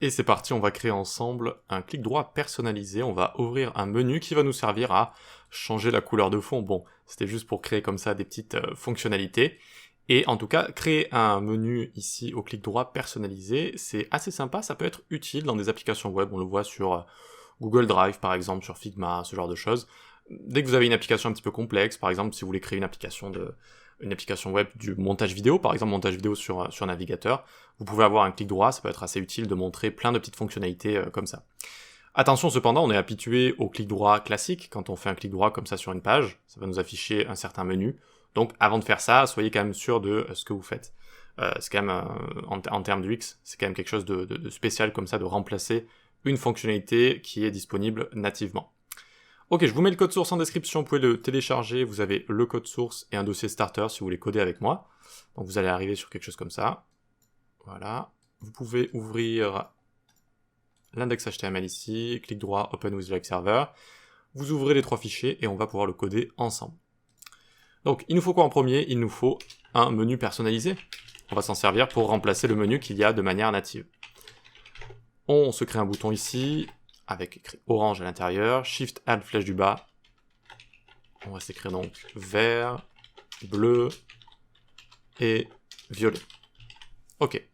Et c'est parti, on va créer ensemble un clic droit personnalisé. On va ouvrir un menu qui va nous servir à changer la couleur de fond. Bon, c'était juste pour créer comme ça des petites fonctionnalités. Et en tout cas, créer un menu ici au clic droit personnalisé, c'est assez sympa, ça peut être utile dans des applications web. On le voit sur Google Drive par exemple, sur Figma, ce genre de choses. Dès que vous avez une application un petit peu complexe, par exemple si vous voulez créer une application web du montage vidéo, par exemple montage vidéo sur navigateur, vous pouvez avoir un clic droit, ça peut être assez utile de montrer plein de petites fonctionnalités comme ça. Attention cependant, on est habitué au clic droit classique, quand on fait un clic droit comme ça sur une page, ça va nous afficher un certain menu, donc avant de faire ça, soyez quand même sûr de ce que vous faites. C'est quand même, en termes d'UX, c'est quand même quelque chose de spécial comme ça, de remplacer une fonctionnalité qui est disponible nativement. Ok, je vous mets le code source en description, vous pouvez le télécharger, vous avez le code source et un dossier starter si vous voulez coder avec moi. Donc vous allez arriver sur quelque chose comme ça. Voilà. Vous pouvez ouvrir l'index HTML ici, clic droit, Open with React Server. Vous ouvrez les trois fichiers et on va pouvoir le coder ensemble. Donc il nous faut quoi en premier? Il nous faut un menu personnalisé. On va s'en servir pour remplacer le menu qu'il y a de manière native. On se crée un bouton ici, avec écrit orange à l'intérieur, Shift Alt flèche du bas. On va s'écrire donc vert, bleu et violet. Ok.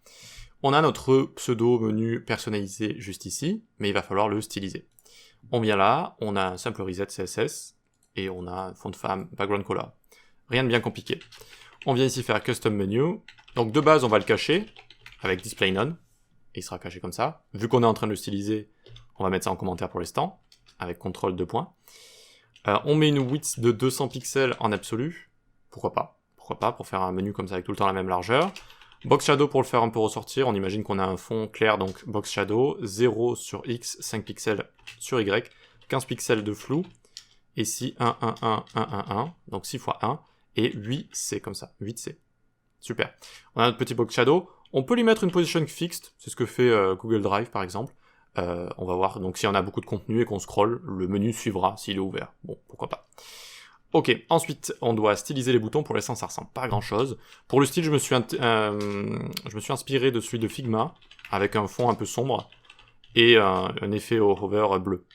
On a notre pseudo menu personnalisé juste ici, mais il va falloir le styliser. On vient là, on a un simple reset CSS, et on a un fond de femme, background color. Rien de bien compliqué. On vient ici faire custom menu. Donc de base, on va le cacher avec display none, et il sera caché comme ça. Vu qu'on est en train de le styliser, on va mettre ça en commentaire pour l'instant, avec CTRL 2 points. On met une width de 200 pixels en absolu. Pourquoi pas, pour faire un menu comme ça avec tout le temps la même largeur. Box shadow pour le faire un peu ressortir. On imagine qu'on a un fond clair, donc box shadow. 0 sur X, 5 pixels sur Y. 15 pixels de flou. Et ici, 1, 1, 1, 1, 1, 1. Donc 6 fois 1. Et 8C comme ça. 8C. Super. On a notre petit box shadow. On peut lui mettre une position fixed. C'est ce que fait Google Drive par exemple. On va voir, donc si on a beaucoup de contenu et qu'on scrolle, le menu suivra s'il est ouvert. Bon, pourquoi pas. Ok, ensuite, on doit styliser les boutons. Pour l'instant, ça ressemble pas à grand chose. Pour le style, je me suis inspiré de celui de Figma, avec un fond un peu sombre, et un effet au hover bleu.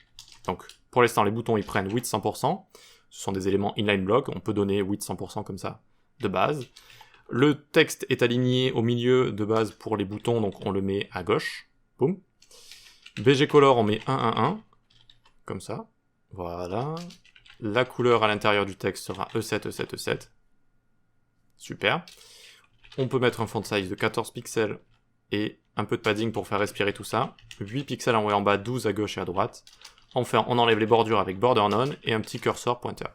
Donc, pour l'instant, les boutons, ils prennent width 100%. Ce sont des éléments inline block. On peut donner width 100% comme ça, de base. Le texte est aligné au milieu de base pour les boutons, donc on le met à gauche. Boum. BG Color, on met 1, 1, 1, comme ça, voilà. La couleur à l'intérieur du texte sera E7, E7, E7. Super. On peut mettre un font size de 14 pixels et un peu de padding pour faire respirer tout ça. 8 pixels en haut et en bas, 12 à gauche et à droite. Enfin, on enlève les bordures avec border none et un petit cursor pointer.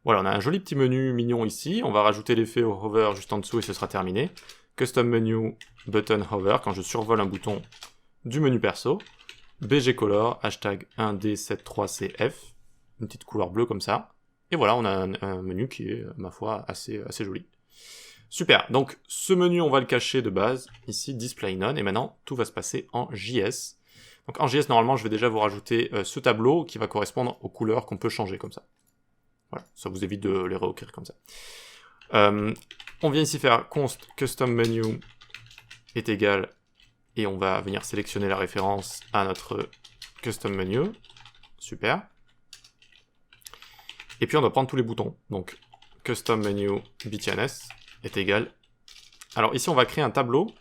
Voilà, on a un joli petit menu mignon ici. On va rajouter l'effet au hover juste en dessous et ce sera terminé. Custom menu, button hover, quand je survole un bouton du menu perso, BG Color, hashtag 1D73CF, une petite couleur bleue comme ça, et voilà, on a un menu qui est, ma foi, assez joli. Super, donc ce menu, on va le cacher de base, ici, display none, et maintenant, tout va se passer en JS. Donc en JS, normalement, je vais déjà vous rajouter ce tableau qui va correspondre aux couleurs qu'on peut changer comme ça. Voilà, ça vous évite de les réécrire comme ça. On vient ici faire const custom menu est égal et on va venir sélectionner la référence à notre custom menu. Super. Et puis on doit prendre tous les boutons. Donc custom menu btns est égal. Alors ici on va créer un tableau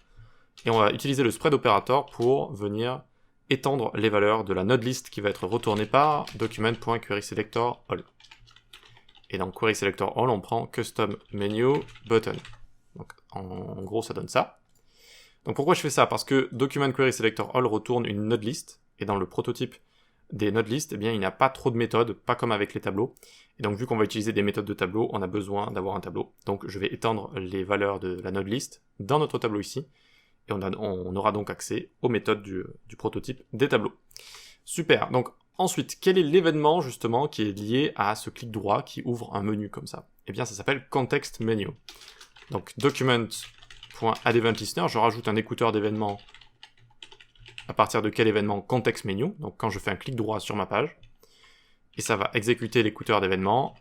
et on va utiliser le spread operator pour venir étendre les valeurs de la node list qui va être retournée par document.querySelectorAll. Et dans querySelectorAll on prend custom menu button. Donc en gros ça donne ça. Donc pourquoi je fais ça? Parce que document query selector all retourne une node list, et dans le prototype des node list, eh bien il n'y a pas trop de méthodes, pas comme avec les tableaux. Et donc vu qu'on va utiliser des méthodes de tableau, on a besoin d'avoir un tableau. Donc je vais étendre les valeurs de la node list dans notre tableau ici, et on aura donc accès aux méthodes du prototype des tableaux. Super, donc ensuite, quel est l'événement justement qui est lié à ce clic droit qui ouvre un menu comme ça? Eh bien ça s'appelle context menu. Donc document.addEventListener, je rajoute un écouteur d'événements à partir de quel événement? Context menu, donc quand je fais un clic droit sur ma page, et ça va exécuter l'écouteur d'événements,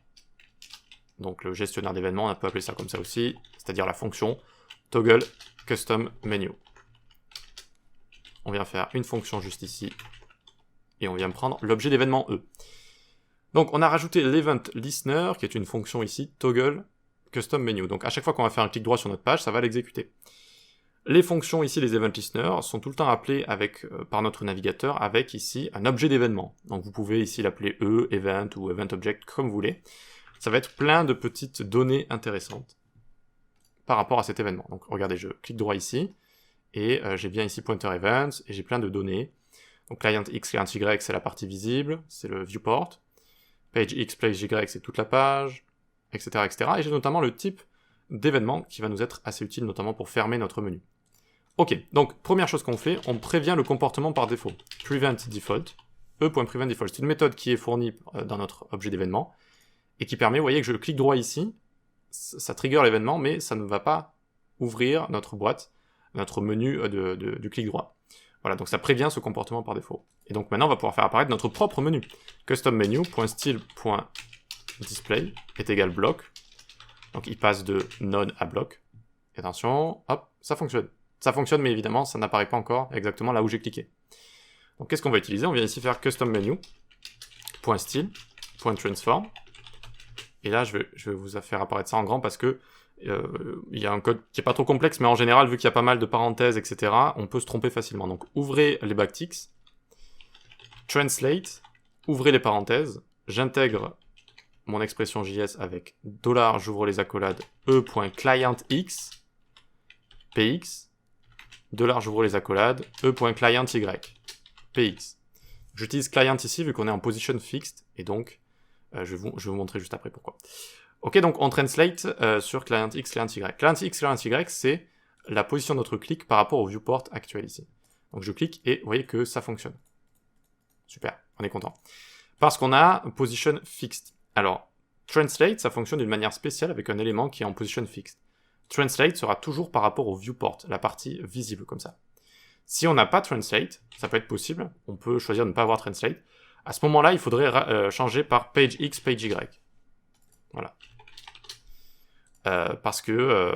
donc le gestionnaire d'événements, on peut appeler ça comme ça aussi, c'est-à-dire la fonction toggle custom menu. on vient faire une fonction juste ici, et on vient prendre l'objet d'événement E. Donc on a rajouté l'event listener, qui est une fonction ici, toggle custom menu. Donc à chaque fois qu'on va faire un clic droit sur notre page, ça va l'exécuter. Les fonctions ici, les event listeners, sont tout le temps appelées par notre navigateur avec ici un objet d'événement. Donc vous pouvez ici l'appeler E, event ou event object, comme vous voulez. Ça va être plein de petites données intéressantes par rapport à cet événement. Donc regardez, je clique droit ici, et j'ai bien ici pointer events, et j'ai plein de données. Donc client X, client Y, c'est la partie visible, c'est le viewport. Page X, page Y, c'est toute la page, etc., etc. Et j'ai notamment le type d'événement qui va nous être assez utile, notamment pour fermer notre menu. Ok, donc première chose qu'on fait, on prévient le comportement par défaut. Prevent default, e.prevent default, c'est une méthode qui est fournie dans notre objet d'événement, et qui permet, vous voyez que je clique droit ici, ça trigger l'événement, mais ça ne va pas ouvrir notre boîte, notre menu du clic droit. Voilà, donc ça prévient ce comportement par défaut. Et donc maintenant, on va pouvoir faire apparaître notre propre menu. Custom menu.style.display est égal bloc. Donc il passe de none à bloc. Et attention, hop, ça fonctionne. Ça fonctionne, mais évidemment, ça n'apparaît pas encore exactement là où j'ai cliqué. Donc qu'est-ce qu'on va utiliser? On vient ici faire custom menu.style.transform. Et là, je vais vous faire apparaître ça en grand parce que il y a un code qui est pas trop complexe, mais en général, vu qu'il y a pas mal de parenthèses, etc., on peut se tromper facilement. Donc ouvrez les backticks, translate, ouvrez les parenthèses, j'intègre mon expression JS avec $, j'ouvre les accolades, e.clientx, px, $, j'ouvre les accolades, e.clienty, px. J'utilise client ici vu qu'on est en position fixed, et donc je vais vous montrer juste après pourquoi. Ok, donc on translate sur client X, client Y. Client X, client Y, c'est la position de notre clic par rapport au viewport actuel ici. Donc je clique et vous voyez que ça fonctionne. Super, on est content. Parce qu'on a position fixed. Alors, translate, ça fonctionne d'une manière spéciale avec un élément qui est en position fixed. Translate sera toujours par rapport au viewport, la partie visible comme ça. Si on n'a pas translate, ça peut être possible, on peut choisir de ne pas avoir translate. À ce moment-là, il faudrait changer par page X, page Y. Voilà. Parce que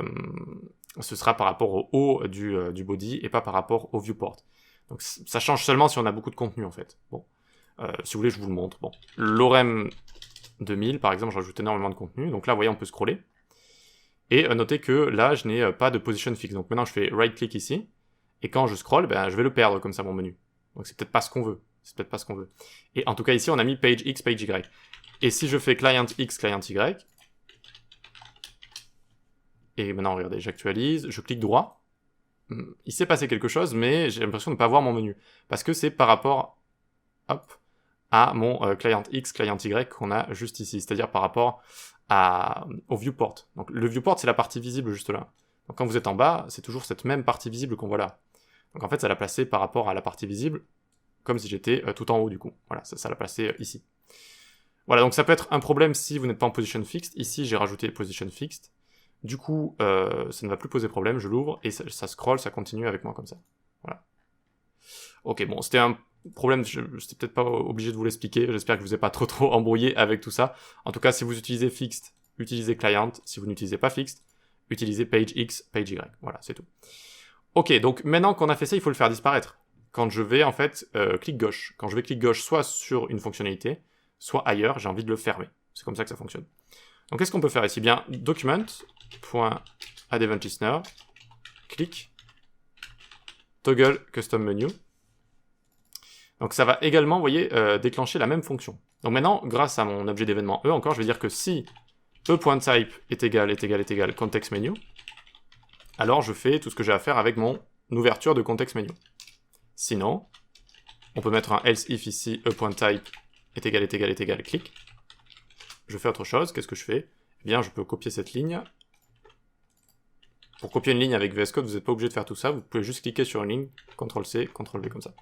ce sera par rapport au haut du body et pas par rapport au viewport. Donc ça change seulement si on a beaucoup de contenu en fait. Bon, si vous voulez, je vous le montre. Bon, l'Orem 2000, par exemple, je rajoute énormément de contenu. Donc là, vous voyez, on peut scroller. Et notez que là, je n'ai pas de position fixe. Donc maintenant, je fais right-click ici. Et quand je scroll, ben, je vais le perdre comme ça, mon menu. Donc c'est peut-être pas ce qu'on veut. C'est peut-être pas ce qu'on veut. Et en tout cas, ici, on a mis page X, page Y. Et si je fais client X, client Y, et maintenant, regardez, j'actualise, je clique droit, il s'est passé quelque chose, mais j'ai l'impression de ne pas voir mon menu. Parce que c'est par rapport, hop, à mon client X, client Y qu'on a juste ici, c'est-à-dire par rapport au viewport. Donc le viewport, c'est la partie visible juste là. Donc quand vous êtes en bas, c'est toujours cette même partie visible qu'on voit là. Donc en fait, ça l'a placé par rapport à la partie visible, comme si j'étais tout en haut du coup. Voilà, ça l'a placé ici. Voilà, donc ça peut être un problème si vous n'êtes pas en position fixed. Ici, j'ai rajouté position fixed. Du coup, ça ne va plus poser problème, je l'ouvre, et ça scroll, ça continue avec moi comme ça. Voilà. Ok, bon, c'était un problème, j'étais peut-être pas obligé de vous l'expliquer, j'espère que je vous ai pas trop embrouillé avec tout ça. En tout cas, si vous utilisez fixed, utilisez client. Si vous n'utilisez pas fixed, utilisez page X, page Y. Voilà, c'est tout. Ok, donc maintenant qu'on a fait ça, il faut le faire disparaître. Quand je vais, en fait, clic gauche. Quand je vais clic gauche, soit sur une fonctionnalité, soit ailleurs, j'ai envie de le fermer. C'est comme ça que ça fonctionne. Donc qu'est-ce qu'on peut faire ici? Bien, document.addEventListener, clic, toggle custom menu. Donc ça va également, vous voyez, déclencher la même fonction. Donc maintenant, grâce à mon objet d'événement E, encore, je vais dire que si e.type est égal context menu, alors je fais tout ce que j'ai à faire avec mon ouverture de context menu. Sinon, on peut mettre un else if ici, e.type est égal, clic. Je fais autre chose, qu'est-ce que je fais? Eh bien, je peux copier cette ligne. Pour copier une ligne avec VS Code, vous n'êtes pas obligé de faire tout ça, vous pouvez juste cliquer sur une ligne, CTRL-C, CTRL-V comme ça.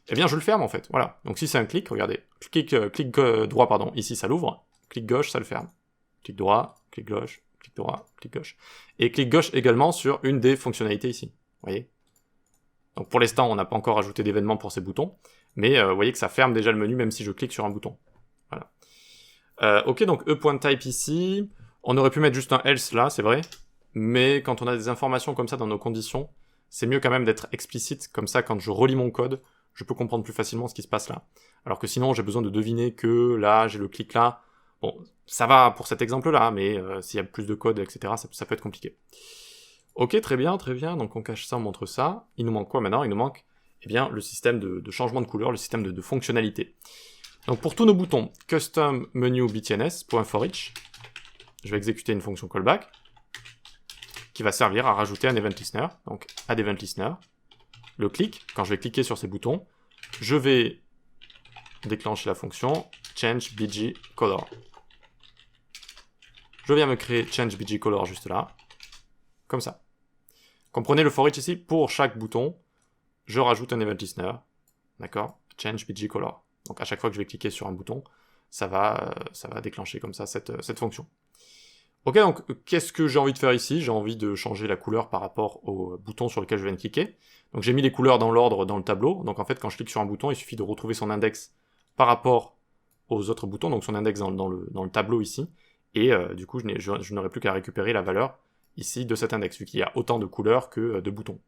Eh bien, je le ferme en fait, voilà. Donc si c'est un clic, regardez, clic droit, pardon, ici ça l'ouvre, clic gauche, ça le ferme. Clic droit, clic gauche, clic droit, clic gauche. Et clic gauche également sur une des fonctionnalités ici, vous voyez. Donc pour l'instant, on n'a pas encore ajouté d'événement pour ces boutons, mais vous voyez que ça ferme déjà le menu même si je clique sur un bouton. Voilà. Ok, donc e.type ici, on aurait pu mettre juste un else là, c'est vrai, mais quand on a des informations comme ça dans nos conditions, c'est mieux quand même d'être explicite, comme ça quand je relis mon code, je peux comprendre plus facilement ce qui se passe là. Alors que sinon j'ai besoin de deviner que là j'ai le clic là, bon ça va pour cet exemple là, mais s'il y a plus de code etc ça peut être compliqué. Ok, très bien, donc on cache ça, on montre ça. Il nous manque quoi maintenant? Il nous manque eh bien, le système de changement de couleur, le système de fonctionnalité. Donc pour tous nos boutons, custom menu btns.forEach, je vais exécuter une fonction callback qui va servir à rajouter un event listener, donc add event listener. Le clic, quand je vais cliquer sur ces boutons, je vais déclencher la fonction change bg color. Je viens me créer change bg color juste là, comme ça. Comprenez le forEach ici, pour chaque bouton, je rajoute un event listener, d'accord, change bg color. Donc à chaque fois que je vais cliquer sur un bouton, ça va déclencher comme ça cette fonction. Ok, donc qu'est-ce que j'ai envie de faire ici? J'ai envie de changer la couleur par rapport au bouton sur lequel je viens de cliquer. Donc j'ai mis les couleurs dans l'ordre dans le tableau. Donc en fait, quand je clique sur un bouton, il suffit de retrouver son index par rapport aux autres boutons, donc son index dans le tableau ici. Et du coup, je n'aurai plus qu'à récupérer la valeur ici de cet index, vu qu'il y a autant de couleurs que de boutons.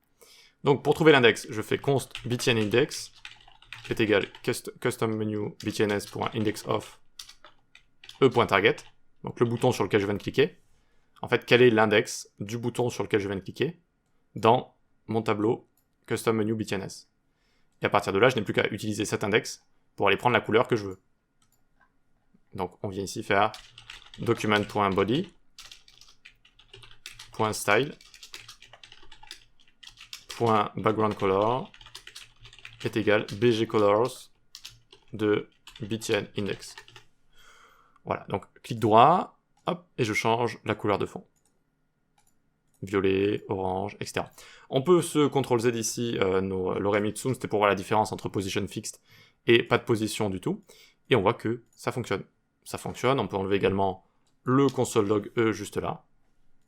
Donc pour trouver l'index, je fais const btnindex est égal custom menu btns.indexOf e.target, donc le bouton sur lequel je viens de cliquer. En fait, quel est l'index du bouton sur lequel je viens de cliquer dans mon tableau custom menu btns. Et à partir de là, je n'ai plus qu'à utiliser cet index pour aller prendre la couleur que je veux. Donc on vient ici faire document.body .style .background color est égal bgcolors de btn index. Voilà, donc clic droit, hop, et je change la couleur de fond. Violet, orange, etc. On peut se CTRL-Z ici, l'orem ipsum, c'était pour voir la différence entre position fixed et pas de position du tout. Et on voit que ça fonctionne. Ça fonctionne, on peut enlever également le console log E juste là.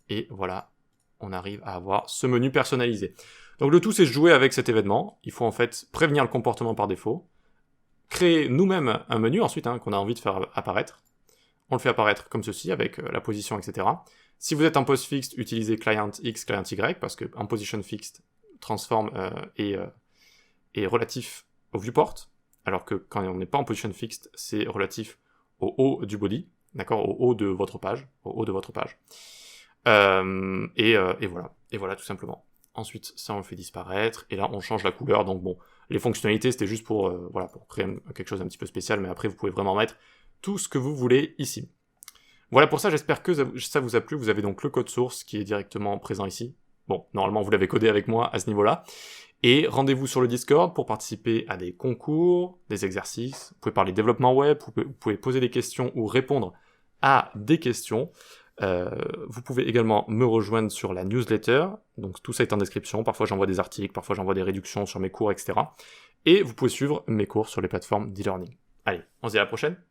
Et voilà, on arrive à avoir ce menu personnalisé. Donc le tout c'est jouer avec cet événement. Il faut en fait prévenir le comportement par défaut. Créer nous-mêmes un menu ensuite qu'on a envie de faire apparaître. On le fait apparaître comme ceci, avec la position, etc. Si vous êtes en post fixed, utilisez client X, client Y, parce qu'en position fixed, transform est relatif au viewport, alors que quand on n'est pas en position fixed, c'est relatif au haut du body, d'accord, au haut de votre page, et voilà, tout simplement. Ensuite, ça on le fait disparaître, et là on change la couleur, donc bon, les fonctionnalités c'était juste pour créer quelque chose d'un petit peu spécial, mais après vous pouvez vraiment mettre tout ce que vous voulez ici. Voilà pour ça, j'espère que ça vous a plu. Vous avez donc le code source qui est directement présent ici. Bon, normalement vous l'avez codé avec moi à ce niveau-là. Et rendez-vous sur le Discord pour participer à des concours, des exercices. Vous pouvez parler développement web, vous pouvez poser des questions ou répondre à des questions. Vous pouvez également me rejoindre sur la newsletter. Donc tout ça est en description. Parfois j'envoie des articles, parfois j'envoie des réductions sur mes cours, etc. Et vous pouvez suivre mes cours sur les plateformes d'e-learning. Allez, on se dit à la prochaine.